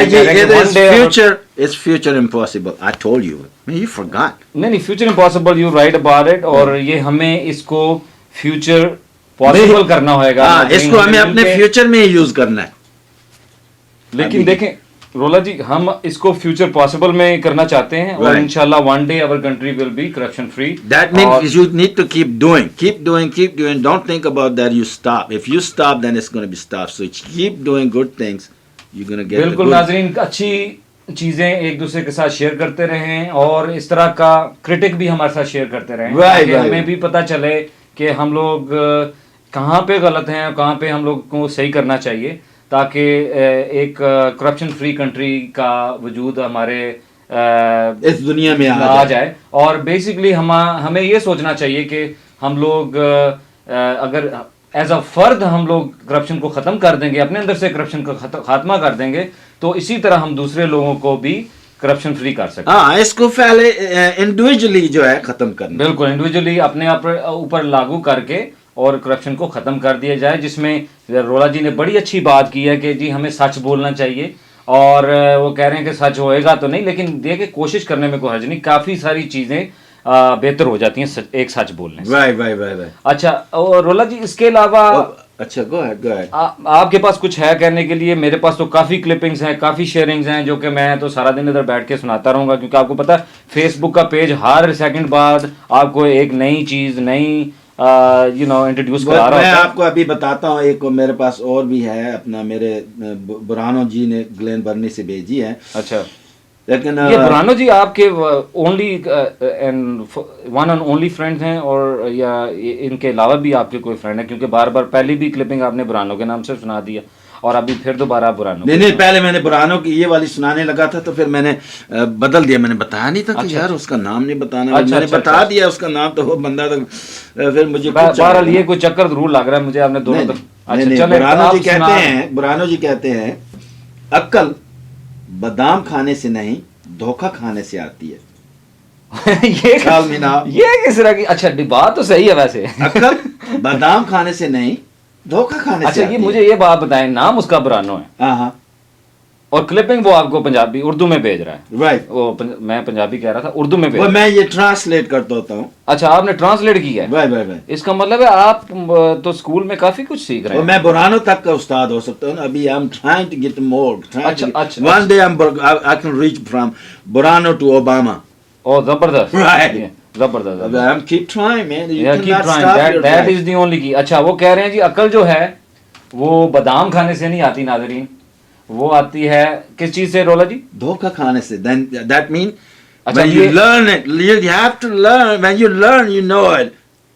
future impossible, I told you, you forgot. نہیں future impossible, you right about it. اور یہ ہمیں اس کو فیوچر پاسبل کرنا ہوئے گا, اس کو ہمیں اپنے فیوچر میں ہی یوز کرنا ہے. لیکن دیکھیں رولا جی, ہم اس کو فیوچر پاسبل میں کرنا چاہتے ہیں, اور انشاءاللہ one day our country will be corruption free. That means you need to keep doing. Don't think about that you stop. If you stop, then it's going to be stopped. So keep doing good things. You're going to get بالکل ناظرین, اچھی چیزیں ایک دوسرے کے ساتھ share کرتے رہیں, اور اس طرح کا کرٹک بھی ہمارے ساتھ شیئر کرتے رہیں, تاکہ ہمیں بھی پتہ چلے کہ ہم لوگ کہاں پہ غلط ہیں اور کہاں پہ ہم لوگ کو صحیح کرنا چاہیے, تاکہ ایک کرپشن فری کنٹری کا وجود ہمارے اس دنیا میں آ جائے. اور بیسکلی ہمیں یہ سوچنا چاہیے کہ ہم لوگ اگر ایز اے فرد ہم لوگ کرپشن کو ختم کر دیں گے, اپنے اندر سے کرپشن کو خاتمہ کر دیں گے, تو اسی طرح ہم دوسرے لوگوں کو بھی کرپشن فری کر سکتے ہیں. اس کو پہلے انڈیویجولی جو ہے ختم کرنا, بالکل انڈیویجولی اپنے اوپر لاگو کر کے اور کرپشن کو ختم کر دیا جائے, جس میں رولا جی نے بڑی اچھی بات کی ہے کہ جی ہمیں سچ بولنا چاہیے. اور وہ کہہ رہے ہیں کہ سچ ہوئے گا تو نہیں, لیکن دیکھیں کوشش کرنے میں کوئی حرج نہیں, کافی ساری چیزیں بہتر ہو جاتی ہیں ایک سچ بولنے سے. right. اچھا رولا جی, اس کے علاوہ اچھا go ahead. آپ کے پاس کچھ ہے کہنے کے لیے؟ میرے پاس تو کافی کلپنگز ہیں، کافی شیئرنگز ہیں جو کہ میں تو سارا دن ادھر بیٹھ کے سناتا رہوں گا، کیونکہ آپ کو پتا ہے فیس بک کا پیج ہر سیکنڈ بعد آپ کو ایک نئی چیز، نئی انٹروڈیوس کرا رہا میں ہوتا ہے. آپ کو ابھی بتاتا ہوں، ایک میرے پاس اور بھی ہے اپنا، میرے برانو جی نے گلین برنی سے بھیجی ہے. اچھا، لیکن یہ برانو جی آپ کے only one and only friend ہیں، اور یا ان کے علاوہ بھی آپ کے کوئی فرینڈ ہے؟ کیونکہ بار بار پہلی بھی کلپنگ آپ نے برانو کے نام سے سنا دیا اور ابھی پھر دوبارہ برانو. نہیں، پہلے میں نے برانو کی یہ والی سنانے لگا تھا، تو پھر میں نے بدل دیا. میں نے بتایا نہیں تھا کہ یار اس کا نام نہیں بتانا. میں نے بتا دیا اس کا نام، تو وہ بندہ پھر مجھے بہرحال یہ کوئی چکر ضرور لگ رہا ہے مجھے، آپ نے دونوں برانو جی کہتے ہیں عقل بادام کھانے سے نہیں، دھوکہ کھانے سے آتی ہے. یہ کس طرح کی؟ اچھا بات تو صحیح ہے ویسے. عقل بادام کھانے سے نہیں، دھوکہ کھانے سے. اچھا، یہ مجھے یہ بات بتائیں، نام اس کا برانو ہے ہاں، اور کلپنگ وہ آپ کو پنجابی اردو میں بھیج رہا ہے. رائٹ. وہ میں پنجابی کہہ رہا تھا، اردو میں بھیج میں یہ ٹرانسلیٹ کرتا ہوتا ہوں. اچھا، آپ نے ٹرانسلیٹ کیا ہے. بھائی اس کا مطلب ہے آپ تو اسکول میں کافی کچھ سیکھ رہے ہیں. میں برانو تک کا استاد ہو سکتا ہوں نا. ابھی I'm trying to get more. اچھا. One day I can reach from Burano to Obama. Oh, زبردست. Right. زبردست. Keep trying, man. You Yeah, keep cannot trying. stop your That drive. is the only key. اچھا، وہ کہہ رہے ہیں جی عقل جو ہے وہ بادام کھانے سے نہیں آتی ناظرین، وہ آتی ہے کس چیز سے رولا جی؟ دھوکہ کھانے سے. Then that means اچھا، when you learn it, you have to learn. When you learn, you know it.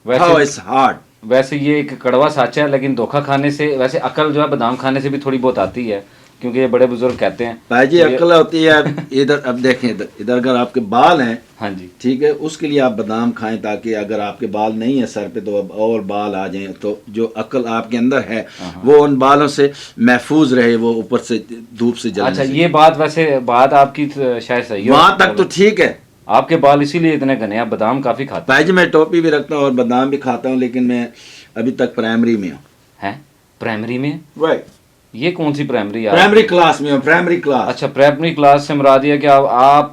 How it's hard. ویسے یہ ایک کڑوا سانچا ہے، لیکن دھوکہ کھانے سے، ویسے عقل جو ہے بادام کھانے سے بھی تھوڑی بہت آتی ہے، کیونکہ یہ بڑے بزرگ کہتے ہیں. بھائی جی عقل ہوتی ہے ادھر. اب دیکھیں ادھر اگر آپ کے بال ہیں، ہاں جی، ٹھیک ہے، اس کے لیے آپ بادام کھائیں تاکہ اگر آپ کے بال نہیں ہیں سر پہ تو اب اور بال آ جائیں، تو جو عقل آپ کے اندر ہے وہ ان بالوں سے محفوظ رہے، وہ اوپر سے دھوپ سے جلنے. اچھا، یہ بات ویسے بات آپ کی شاید صحیح ہے، وہاں تک تو ٹھیک ہے. آپ کے بال اسی لیے اتنے گھنے ہیں، بادام کافی کھاتے بھائی جی میں ٹوپی بھی رکھتا ہوں اور بادام بھی کھاتا ہوں، لیکن میں ابھی تک پرائمری میں ہوں. ہیں؟ پرائمری میں؟ رائٹ. یہ کون سی پرائمری ہے؟ پرائمری کلاس میں ہوں. Primary class. اچھا، پرائمری کلاس سے مراد یہ کہ آپ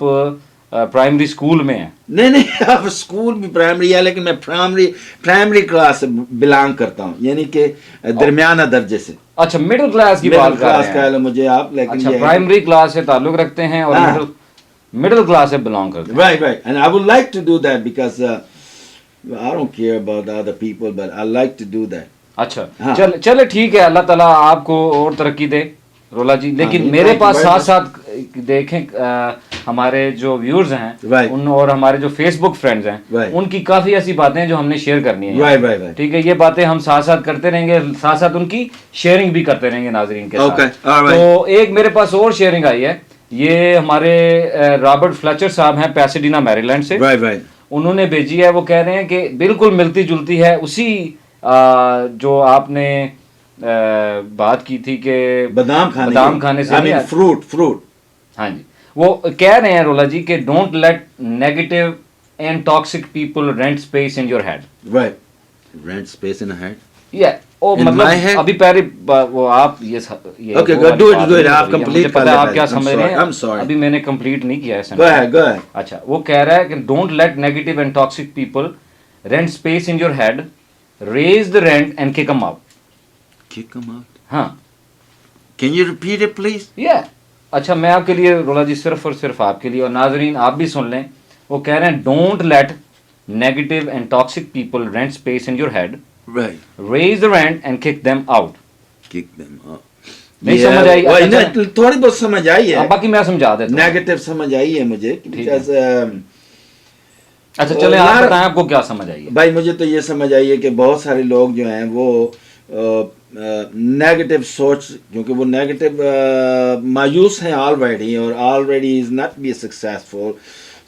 پرائمری اسکول میں ہیں؟ نہیں اب اسکول بھی پرائمری ہے، لیکن میں پرائمری کلاس سے بلانگ کرتا ہوں، یعنی کہ درمیانہ درجے سے. اچھا، مڈل کلاس کی بات کر رہے ہیں مجھے آپ. لیکن اچھا، پرائمری کلاس سے تعلق رکھتے ہیں اور مڈل کلاس سے بلانگ کرتے ہیں. Right. And I would like to do that because I don't care about the other people, but I like to do that. اچھا، چلے ٹھیک ہے، اللہ تعالیٰ آپ کو اور ترقی دے رولا جی. لیکن میرے پاس ساتھ ساتھ دیکھیں ہمارے جو ویورز ہیں ان اور ہمارے جو فیس بک فرینڈز ہیں ان کی کافی ایسی باتیں جو ہم نے شیئر کرنی ہیں. ٹھیک ہے، یہ باتیں ہم ساتھ ساتھ کرتے رہیں گے، ساتھ ساتھ ان کی شیئرنگ بھی کرتے رہیں گے ناظرین کے ساتھ. تو ایک میرے پاس اور شیئرنگ آئی ہے، یہ ہمارے رابرٹ فلیچر صاحب ہیں پیسیڈینا میری لینڈ سے. انہوں نے بھیجی ہے، وہ کہہ رہے ہیں کہ بالکل ملتی جلتی ہے اسی جو آپ نے بات کی تھی کہ بادام کھانے سے فروٹ. ہاں جی، وہ کہہ رہے ہیں رولا جی کہ don't let negative and toxic people rent space in your head. Rent space in head. یا مطلب ابھی پہلے وہ آپ یہ پتا آپ کیا سمجھ رہے ہیں، ابھی میں نے کمپلیٹ نہیں کیا ہے. اچھا، وہ کہہ رہا ہے کہ don't let negative and toxic people rent space in your head, raise the rent and kick them out. ہاں، can you repeat it please? اچھا، میں آپ کے لیے رولا جی صرف اور صرف آپ کے لیے، اور ناظرین آپ بھی سن لیں. وہ کہہ رہے ہیں don't let negative and toxic people rent space in your head, raise the rent and kick them out. نہیں سمجھ آئی؟ تھوڑی بہت سمجھ آئی ہے، باقی میں سمجھا دیتا ہوں. نیگیٹو سمجھ آئی ہے مجھے. اچھا چلیں آپ بتائیں آپ کو کیا سمجھ آئی ہے. بھائی مجھے تو یہ سمجھ آئی ہے کہ بہت سارے لوگ جو ہیں وہ نیگیٹو سوچ، کیونکہ وہ نیگیٹو مایوس ہیں آلریڈی، اور already is not be successful,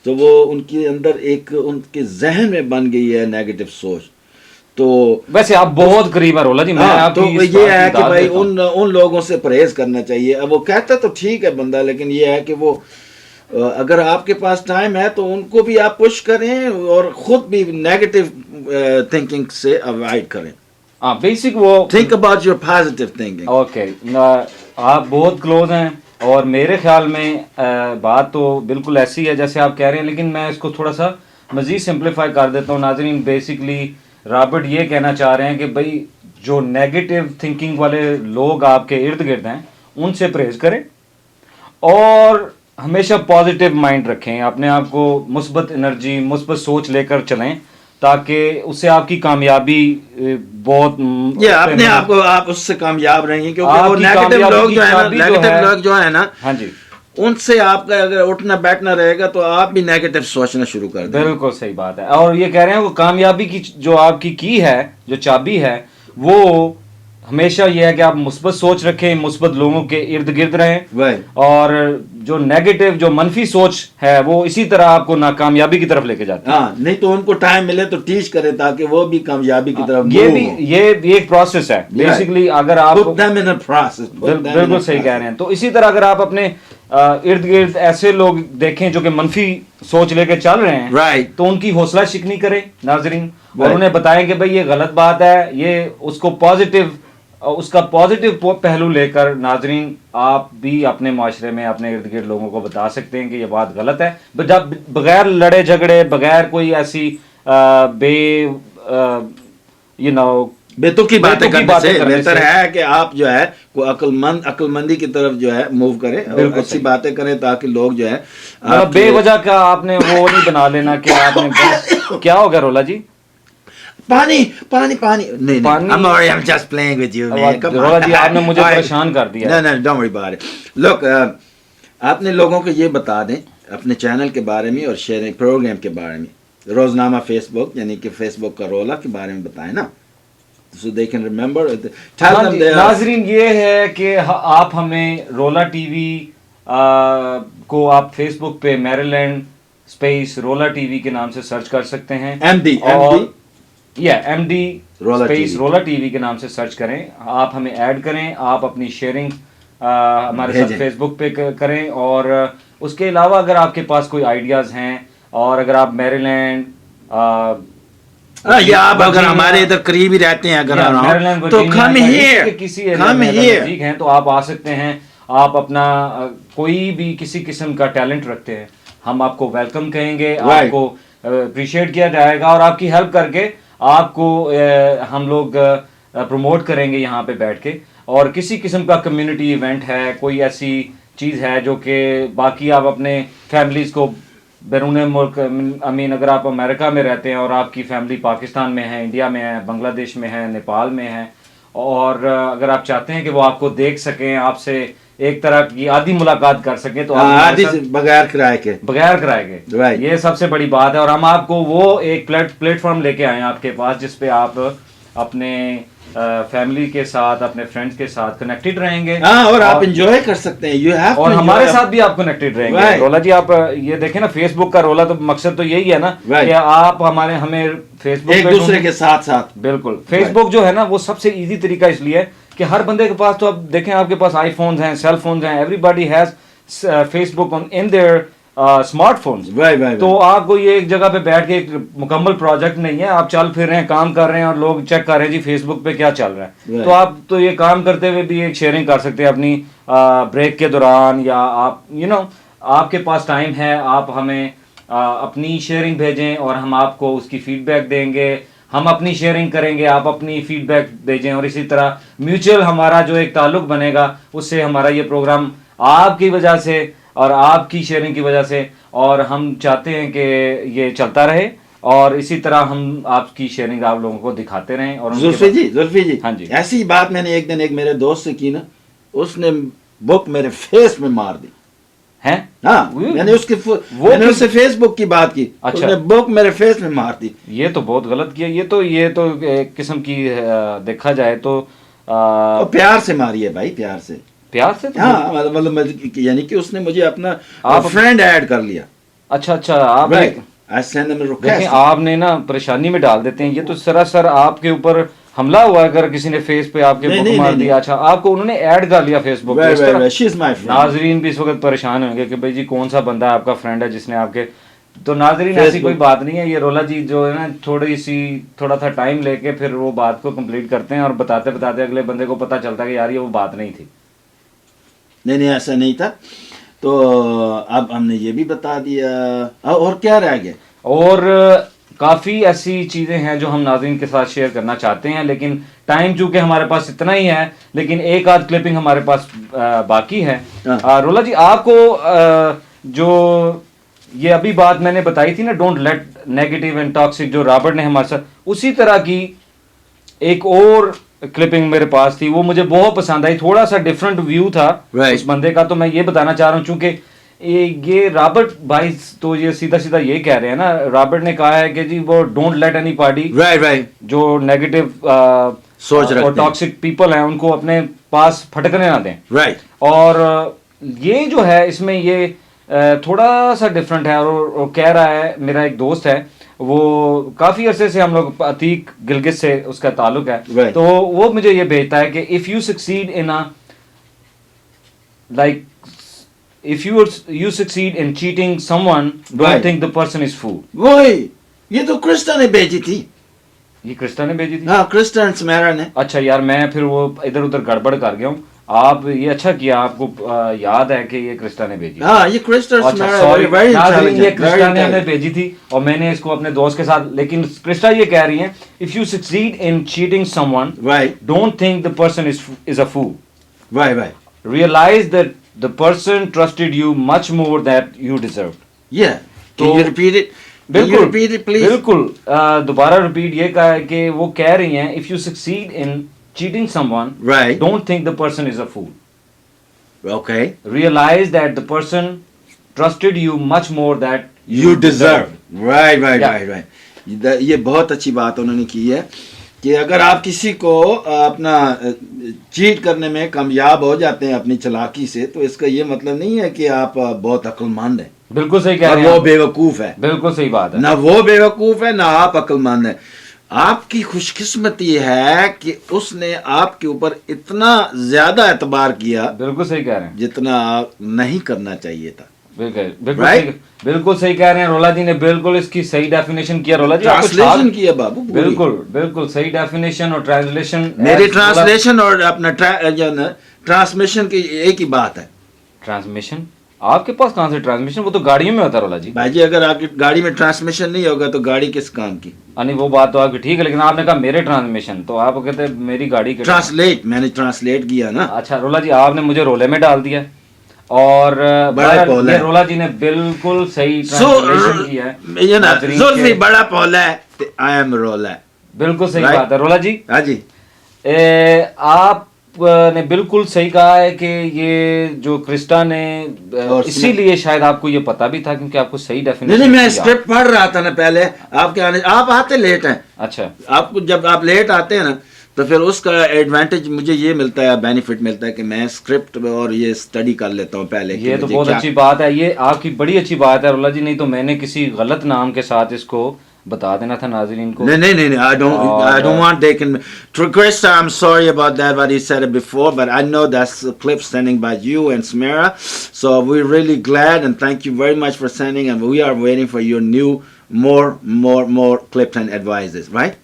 تو وہ ان کے اندر ایک ان کے ذہن میں بن گئی ہے نیگیٹو سوچ. تو ویسے آپ بہت قریب ہے رولا جی. میں آپ تو یہ ہے کہ بھائی ان لوگوں سے پرہیز کرنا چاہیے. اب وہ کہتا تو ٹھیک ہے بندہ، لیکن یہ ہے کہ وہ اگر آپ کے پاس ٹائم ہے تو ان کو بھی آپ پش کریں اور خود بھی نیگیٹو تھنکنگ سے اوائڈ کریں. بیسک وہ think about your positive thinking. Okay, آپ بہت کلوز ہیں اور میرے خیال میں بات تو بالکل ایسی ہے جیسے آپ کہہ رہے ہیں، لیکن میں اس کو تھوڑا سا مزید سمپلیفائی کر دیتا ہوں. ناظرین بیسکلی رابرٹ یہ کہنا چاہ رہے ہیں کہ بھائی جو نیگیٹو تھنکنگ والے لوگ آپ کے ارد گرد ہیں ان سے پرہیز کریں اور ہمیشہ پازیٹیو مائنڈ رکھیں, اپنے آپ کو مثبت انرجی مثبت سوچ لے کر چلیں تاکہ اس سے آپ کی کامیابی بہت یہ اپنے آپ کو آپ اس سے کامیاب رہیں گے, کیونکہ آپ وہ کی نیگیٹو کامیابی لوگ کی جو ہے نا, چابی جو نیگیٹو ہے- لوگ جو ہے نا, ہاں جی ان سے آپ کا اگر اٹھنا بیٹھنا رہے گا تو آپ بھی نیگیٹو سوچنا شروع کر دیں گے. بالکل صحیح بات ہے. اور یہ کہہ رہے ہیں وہ کامیابی کی جو آپ کی ہے, جو چابی ہے, وہ ہمیشہ یہ ہے کہ آپ مثبت سوچ رکھیں, مثبت لوگوں کے ارد گرد رہیں, وہی اور جو نیگیٹو جو منفی سوچ ہے وہ اسی طرح آپ کو ناکامیابی کی طرف لے کے جاتی ہے. ہاں, نہیں تو ان کو ٹائم ملے تو ٹیچ کرے تاکہ وہ بھی کامیابی کی طرف یہ بھی یہ ایک پروسیس ہے بیسیکلی. اگر آپ بالکل صحیح کہہ رہے ہیں. تو اسی طرح اگر آپ اپنے ارد گرد ایسے لوگ دیکھیں جو کہ منفی سوچ لے کے چل رہے ہیں, Right. تو ان کی حوصلہ شکنی کریں ناظرین, اور Right. انہیں بتائیں کہ بھئی یہ غلط بات ہے, یہ اس کو اس کا پازیٹیو پہلو لے کر ناظرین آپ بھی اپنے معاشرے میں اپنے ارد گرد لوگوں کو بتا سکتے ہیں کہ یہ بات غلط ہے, بغیر لڑے جھگڑے, بغیر کوئی ایسی بے تکی باتیں کرنے سے کرنے بہتر سے ہے کہ آپ جو ہے کوئی عقل مندی کی طرف جو ہے موو کریں اور بالکل اچھی صحیح. باتیں کریں تاکہ لوگ جو ہے مطلب بے وجہ کا آپ نے وہ نہیں بنا لینا کہ آپ نے کیا ہو گیا رولا جی, پانی نہیں پانی- I'm just playing with you, man. Come on. رولا جی آپ نے مجھے پریشان کر دیا. No, don't worry about it. Look, آپ نے لوگوں کو یہ بتا دیں اپنے چینل کے بارے میں اور شیئرنگ پروگرام کے بارے میں, روزنامہ فیس بک یعنی کہ فیس بک کا رولا کے بارے میں بتائیں نا, so they can remember. Tell ہاں them جی, they are- ناظرین یہ ہے کہ آپ ہمیں رولا ٹی وی کو آپ فیس بک پہ میریلینڈ اسپیس رولا ٹی وی کے نام سے سرچ کر سکتے ہیں. MD ایم ڈی رولا اسپیس TV. رولا ٹی وی کے نام سے سرچ کریں, آپ ہمیں ایڈ کریں, آپ اپنی شیئرنگ ہمارے ساتھ بھیجیں. فیس بک پہ کریں, اور اس کے علاوہ اگر آپ کے پاس کوئی آئیڈیاز ہیں, اور اگر آپ میریلینڈ یا آپ اگر ہمارے ادھر قریب ہی رہتے ہیں اگر میریلینڈ تو come here, کسی ایریا come میں here. نزدیک ہیں تو آپ آ سکتے ہیں. آپ اپنا کوئی بھی کسی قسم کا ٹیلنٹ رکھتے ہیں, ہم آپ کو ویلکم کہیں گے, آپ کو اپریشیٹ کیا جائے گا, اور آپ کی ہیلپ کر کے آپ کو ہم لوگ پروموٹ کریں گے یہاں پہ بیٹھ کے. اور کسی قسم کا کمیونٹی ایونٹ ہے, کوئی ایسی چیز ہے جو کہ باقی آپ اپنے فیملیز کو بیرون ملک, اگر آپ امریکہ میں رہتے ہیں اور آپ کی فیملی پاکستان میں ہے, انڈیا میں ہے, بنگلہ دیش میں ہے, نیپال میں ہے, اور اگر آپ چاہتے ہیں کہ وہ آپ کو دیکھ سکیں, آپ سے ایک طرح کی آدھی ملاقات کر سکیں, تو آپ بغیر کرائے کے یہ سب سے بڑی بات ہے. اور ہم آپ کو وہ ایک پلیٹ فارم لے کے آئے ہیں آپ کے پاس جس پہ آپ اپنے فیملی کے ساتھ, اپنے فرینڈز کے ساتھ کنیکٹڈ رہیں گے, اور آپ انجوائے کر سکتے ہیں, اور ہمارے ساتھ بھی آپ کنیکٹڈ رہیں گے. رولا جی آپ یہ دیکھیں نا, فیس بک کا رولا تو مقصد تو یہی ہے نا کہ آپ ہمیں فیس بک ایک دوسرے کے ساتھ بالکل. فیس بک جو ہے نا وہ سب سے ایزی طریقہ اس لیے کہ ہر بندے کے پاس, تو اب دیکھیں آپ کے پاس آئی فونز ہیں, سیل فونز ہیں, everybody has Facebook in their smartphones. تو آپ کو یہ ایک جگہ پہ بیٹھ کے ایک مکمل پروجیکٹ نہیں ہے, آپ چل پھر رہے ہیں, کام کر رہے ہیں, اور لوگ چیک کر رہے ہیں جی فیس بک پہ کیا چل رہا ہے. تو آپ تو یہ کام کرتے ہوئے بھی ایک شیئرنگ کر سکتے ہیں اپنی بریک کے دوران, یا آپ آپ کے پاس ٹائم ہے, آپ ہمیں اپنی شیئرنگ بھیجیں اور ہم آپ کو اس کی فیڈ بیک دیں گے, ہم اپنی شیئرنگ کریں گے, آپ اپنی فیڈ بیک بھیجیں, اور اسی طرح میوچل ہمارا جو ایک تعلق بنے گا, اس سے ہمارا یہ پروگرام آپ کی وجہ سے اور آپ کی شیئرنگ کی وجہ سے, اور ہم چاہتے ہیں کہ یہ چلتا رہے, اور اسی طرح ہم آپ کی شیئرنگ آپ لوگوں کو دکھاتے رہیں. اور زلفی جی ہاں جی, ایسی بات میں نے ایک دن ایک میرے دوست سے کی نا, اس نے بک میرے فیس میں مار دی. ہاں, میں نے اس سے فیس بک کی بات کی, اس نے بک میرے فیس میں مار دی. یہ تو بہت غلط کیا. یہ تو ایک قسم کی دیکھا جائے تو پیار سے ماری ہے بھائی, پیار سے. ہاں مطلب یعنی کہ اس نے مجھے اپنا فرینڈ ایڈ کر لیا. اچھا آپ دیکھیں, آپ نے نا پریشانی میں ڈال دیتے ہیں. یہ تو سراسر آپ کے اوپر حملہ ہوا اگر کسی نے فیس پہ آپ کے بک مار دیا. اچھا, آپ کو انہوں نے ایڈ کر لیا فیس بک پہ. ناظرین بھی اس وقت پریشان ہوں گے کہ بھائی جی کون سا بندہ ہے آپ کا فرینڈ ہے جس نے آپ کے, تو ناظرین ایسی کوئی بات نہیں ہے. یہ رولا جی جو ہے نا تھوڑا سا ٹائم لے کے پھر وہ بات کو کمپلیٹ کرتے ہیں, اور بتاتے اگلے بندے کو پتہ چلتا ہے کہ یار یہ وہ بات نہیں تھی. نہیں ایسا نہیں تھا. تو اب ہم نے یہ بھی بتا دیا, اور کیا رہ گیا. اور کافی ایسی چیزیں ہیں جو ہم ناظرین کے ساتھ شیئر کرنا چاہتے ہیں, لیکن ٹائم چونکہ ہمارے پاس اتنا ہی ہے لیکن ایک آدھ کلپنگ ہمارے پاس باقی ہے. رولا جی آپ کو جو یہ ابھی بات میں نے بتائی تھی نا don't let negative and toxic جو رابرٹ نے ہمارے ساتھ, اسی طرح کی ایک اور کلپنگ میرے پاس تھی, وہ مجھے بہت پسند آئی, تھوڑا سا ڈفرنٹ ویو تھا اس بندے کا. تو میں یہ بتانا چاہ رہا ہوں چونکہ یہ رابرٹ بھائی تو یہ سیدھا سیدھا یہ کہہ رہے ہیں نا, رابرٹ نے کہا ہے کہ جی وہ ڈونٹ لیٹ اینی پارٹی جو نیگیٹو اور ٹاکسک پیپل ہیں ان کو اپنے پاس پھٹکنے نہ دیں. اور یہ جو ہے اس میں یہ تھوڑا سا ڈفرنٹ ہے. اور کہہ رہا ہے, میرا ایک دوست ہے وہ کافی عرصے سے ہم لوگ عتیق گلگت سے اس کا تعلق ہے, تو وہ مجھے یہ بھیجتا ہے کہ if you succeed in a like if you succeed in cheating someone don't think the person is fool. وہی یہ تو کرسٹا نے بھیجی تھی, یہ کرسٹا نے بھیجی تھی. ہاں کرسٹا سمیرا نے. اچھا یار میں پھر وہ ادھر ادھر گڑبڑ کر گیا ہوں. آپ یہ اچھا کیا, آپ کو یاد ہے کہ یہ کرسٹا نے بھیجی. ہاں یہ کرسٹا یہ کرسٹا نے ہمیں بھیجی تھی اور میں نے اس کو اپنے دوست کے ساتھ, لیکن کرسٹا یہ کہہ رہی ہیں if you succeed in cheating someone don't think the person is a fool. Realize that the person trusted you much more that you deserved. Yeah. Can you repeat it? بالکل دوبارہ ریپیٹ یہ کہا ہے کہ وہ کہہ رہی ہیں if you succeed in cheating someone don't think the person is a fool. Okay. Realize that the person trusted you much more that you deserve. Right. یہ بہت اچھی بات انہوں نے کی ہے کہ اگر آپ کسی کو اپنا چیٹ کرنے میں کامیاب ہو جاتے ہیں اپنی چلاکی سے, تو اس کا یہ مطلب نہیں ہے کہ آپ بہت عقل مند ہیں. بالکل صحیح کہہ رہے ہیں, وہ بے وقوف ہے. بالکل صحیح بات ہے, نہ وہ بے وقوف ہے نہ آپ عقل مند ہیں. آپ کی خوش قسمتی ہے کہ اس نے آپ کے اوپر اتنا زیادہ اعتبار کیا. بالکل صحیح کہہ رہے ہیں, جتنا نہیں کرنا چاہیے تھا. بالکل صحیح کہہ رہے ہیں. رولا جی نے بالکل اس کی صحیح ڈیفینیشن کیا. رولا جی ٹرانسلیشن کیا بابو, بالکل صحیح ڈیفینیشن اور ٹرانسلیشن. میری ٹرانسلیشن اور اپنا ٹرانسمیشن کی ایک ہی بات ہے. ٹرانسمیشن آپ کے پاس کہاں سے ٹرانسمیشن, وہ تو گاڑیوں میں ہوتا ہے. رولا جی بھائی جی اگر آپ کی گاڑی میں ٹرانسمیشن نہیں ہوگا تو گاڑی کس کام کی. نہیں وہ بات تو آپ کی ٹھیک ہے, لیکن آپ نے کہا میرے ٹرانسمیشن, تو آپ کہتے ہیں میری گاڑی کے ٹرانسلیٹ. میں نے ٹرانسلیٹ کیا نا. اچھا رولا جی آپ نے مجھے رولے میں ڈال دیا, اور رولا جی نے بالکل صحیح ٹرانسلیشن کیا ہے. زلفی بڑا پولا ہے, آئی ایم رولا. بالکل صحیح بات ہے رولا جی. ہاں جی آپ نے بالکل صحیح کہا ہے کہ یہ جو کرسٹا نے, اسی لیے شاید آپ کو یہ پتا بھی تھا کیونکہ آپ کو صحیح ڈیفینیشن. نہیں میں اسکرپٹ پڑھ رہا تھا نا پہلے آپ کے آنے. آپ آتے لیٹ ہیں. اچھا آپ کو جب آپ لیٹ آتے ہیں نا تو پھر اس کا ایڈوانٹیج مجھے یہ ملتا ہے, بینیفٹ ملتا ہے کہ میں اسکرپٹ اور یہ اسٹڈی کر لیتا ہوں پہلے. یہ تو بہت اچھی بات ہے, یہ آپ کی بڑی اچھی بات ہے رولا جی. نہیں تو میں نے کسی غلط نام کے ساتھ اس کو بتا دینا تھا ناظرین کو. نہیں I don't want they can. Krista, I'm sorry about that, what he said it before, but I know that's a clip sending by you and Smira, so we're really glad and thank you very much for sending, and we are waiting for your new more clips and advices, right?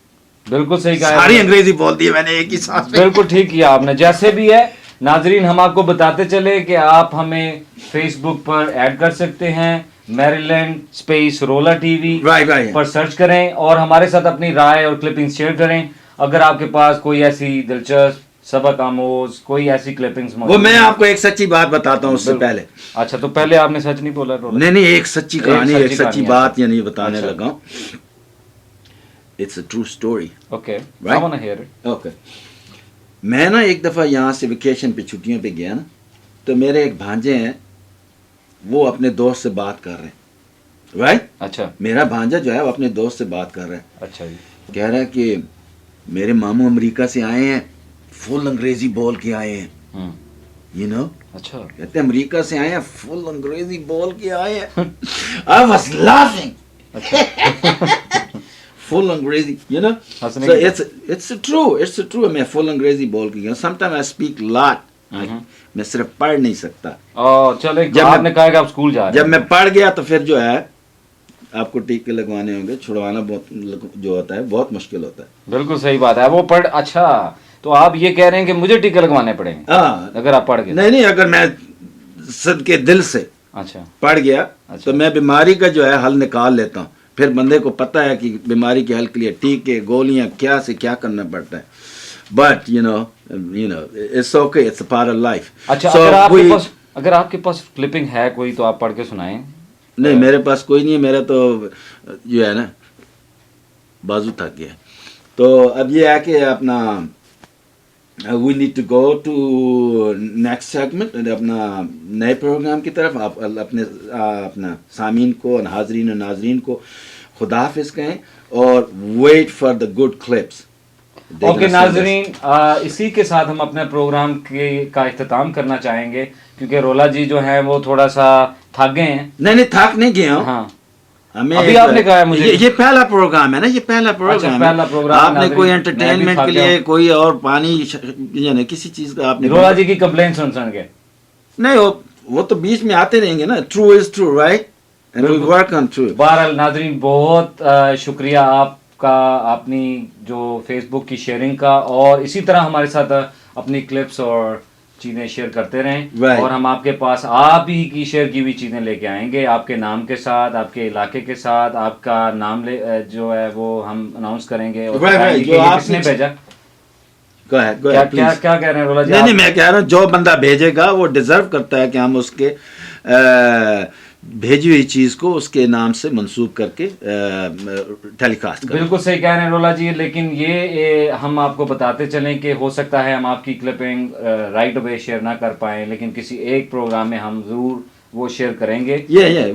بالکل صحیح کہا, ساری انگریزی بول دی میں نے ایک ہی سانس میں. بالکل ٹھیک کیا آپ نے. جیسے بھی ہے ناظرین, ہم آپ کو بتاتے چلے کہ آپ ہمیں فیس بک پر ایڈ کر سکتے ہیں, میریلینڈ اسپیس رولا ٹی وی پر سرچ کریں اور ہمارے ساتھ اپنی رائے اور کلپنگ شیئر کریں. اگر آپ کے پاس کوئی ایسی دلچسپ سبق آموز کوئی ایسی کلپنگز وہ میں آپ کو ایک سچی بات بتاتا ہوں اس سے پہلے. اچھا تو پہلے آپ نے سچ نہیں بولا رولا. نہیں ایک سچی کہانی, ایک سچی بات یعنی بتانے لگا ہوں. It's a true story. Okay. I want to hear it. Okay. میں نا ایک دفعہ یہاں سے ویکیشن پہ چھٹیوں پہ گیا نا, تو میرے ایک بھانجے ہیں وہ اپنے دوست سے بات کر رہے ہیں. رائٹ. اچھا. میرا بھانجا جو ہے وہ اپنے دوست سے بات کر رہا ہے. اچھا جی. کہہ رہا ہے کہ میرے ماموں امریکہ سے آئے ہیں, فل انگریزی بول کے آئے ہیں. You know. اچھا. کہتے ہیں امریکہ سے آئے ہیں, فل انگریزی بول کے آئے ہیں. I was laughing. فل انگریزی, you know. So it's true. میں فل انگریزی بول کے گیا. Sometimes I speak lot. میں صرف پڑھ نہیں سکتا. چلے آپ نے کہا کہ آپ اسکول جا رہے ہیں. جب میں پڑھ گیا تو پھر جو ہے آپ کو ٹیکے لگوانے ہوں گے, چھڑوانا بہت جو ہوتا ہے بہت مشکل ہوتا ہے. بالکل صحیح بات ہے. وہ پڑھ, اچھا تو آپ یہ کہہ رہے ہیں کہ مجھے ٹیکے لگوانے پڑیں گے اگر آپ پڑھ گئے. نہیں اگر میں صدقے دل سے اچھا پڑھ گیا تو میں بیماری کا جو ہے حل نکال لیتا ہوں. پھر بندے کو پتہ ہے کہ بیماری کے حل کے لیے ٹیکے گولیاں کیا سے کیا کرنا پڑتا ہے. but you know, it's okay. It's a part of life. اچھا So اگر آپ کے پاس کلپنگ ہے کوئی تو آپ پڑھ کے سنائیں. نہیں میرے پاس کوئی نہیں ہے. میرا تو جو ہے نا بازو تھک گیا. تو اب یہ ہے کہ اپنا we need to go to next segment, اپنا نئے پروگرام کی طرف. آپ اپنا سامعین کو, حاضرین و ناظرین کو خدا حافظ کہیں اور wait for the good clips. Okay ناظرین, اسی کے ساتھ ہم اپنے پروگرام کا اختتام کرنا چاہیں گے کیونکہ رولا جی جو ہیں وہ تھوڑا سا تھک گئے ہیں. نہیں تھک نہیں گیا ہوں. ہاں ہمیں ابھی آپ نے کہا ہے مجھے یہ پہلا پروگرام ہے نا, یہ پہلا پروگرام ہے. آپ نے کوئی انٹرٹینمنٹ کے لیے کوئی اور پانی کسی چیز کا آپ نے رولا جی کی کمپلین سن کے نہیں, وہ تو بیچ میں آتے رہیں گے نا. True is true, right, and we work on true. بہرحال ناظرین بہت شکریہ آپ کا اپنی جو فیس بک کی شیئرنگ کا, اور اسی طرح ہمارے ساتھ اپنی کلپس اور چیزیں شیئر کرتے رہیں اور ہم آپ کے پاس آپ ہی کی شیئر کی ہوئی چیزیں لے کے آئیں گے, آپ کے نام کے ساتھ, آپ کے علاقے کے ساتھ. آپ کا نام جو ہے وہ ہم اناؤنس کریں گے اور کس نے بھیجا. کیا کہہ رہے ہیں رولا جی؟ نہیں میں کہہ رہا ہوں جو بندہ بھیجے گا وہ ڈیزرو کرتا ہے کہ ہم اس کے بھیجی ہوئی چیز کو اس کے نام سے منسوب کر کے ٹیلی کاسٹ کریں. بالکل صحیح کہہ رہے ہیں رولا جی, لیکن یہ ہم آپ کو بتاتے چلیں کہ ہو سکتا ہے ہم آپ کی کلپنگ رائٹ اوے شیئر نہ کر پائیں, لیکن کسی ایک پروگرام میں ہم ضرور وہ شیئر کریں گے.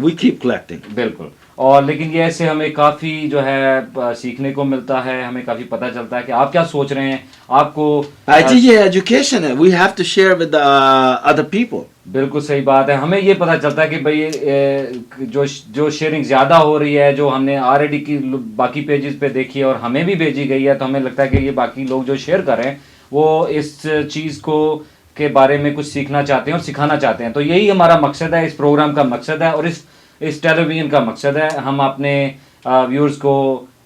We keep collecting. بالکل. اور لیکن یہ ایسے ہمیں کافی جو ہے سیکھنے کو ملتا ہے, ہمیں کافی پتہ چلتا ہے کہ آپ کیا سوچ رہے ہیں. آپ کو جی یہ ایجوکیشن ہے, we have to share with other people. بالکل صحیح بات ہے. ہمیں یہ پتہ چلتا ہے کہ بھئی جو شیئرنگ زیادہ ہو رہی ہے, جو ہم نے آلریڈی کی باقی پیجز پہ دیکھی ہے اور ہمیں بھی بھیجی گئی ہے, تو ہمیں لگتا ہے کہ یہ باقی لوگ جو شیئر کر رہے ہیں وہ اس چیز کو کے بارے میں کچھ سیکھنا چاہتے ہیں اور سکھانا چاہتے ہیں. تو یہی ہمارا مقصد ہے, اس پروگرام کا مقصد ہے اور اس ٹیلی ویژن کا مقصد ہے. ہم اپنے ویورز کو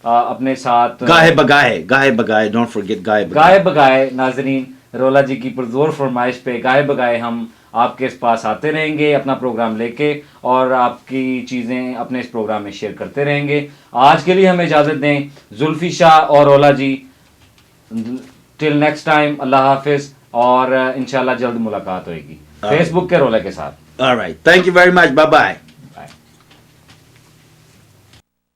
اپنے ساتھ گاہے بگائے ڈونٹ فرگیٹ گائے بگائے ناظرین رولا جی کی پرزور فرمائش پہ گائے بگائے ہم آپ کے پاس آتے رہیں گے اپنا پروگرام لے کے, اور آپ کی چیزیں اپنے اس پروگرام میں شیئر کرتے رہیں گے. آج کے لیے ہمیں اجازت دیں زلفی شاہ اور رولا جی. ٹل نیکسٹ ٹائم, اللہ حافظ, اور انشاءاللہ جلد ملاقات ہوئے گی فیس بک کے رولا کے ساتھ. All right, thank you very much, bye bye.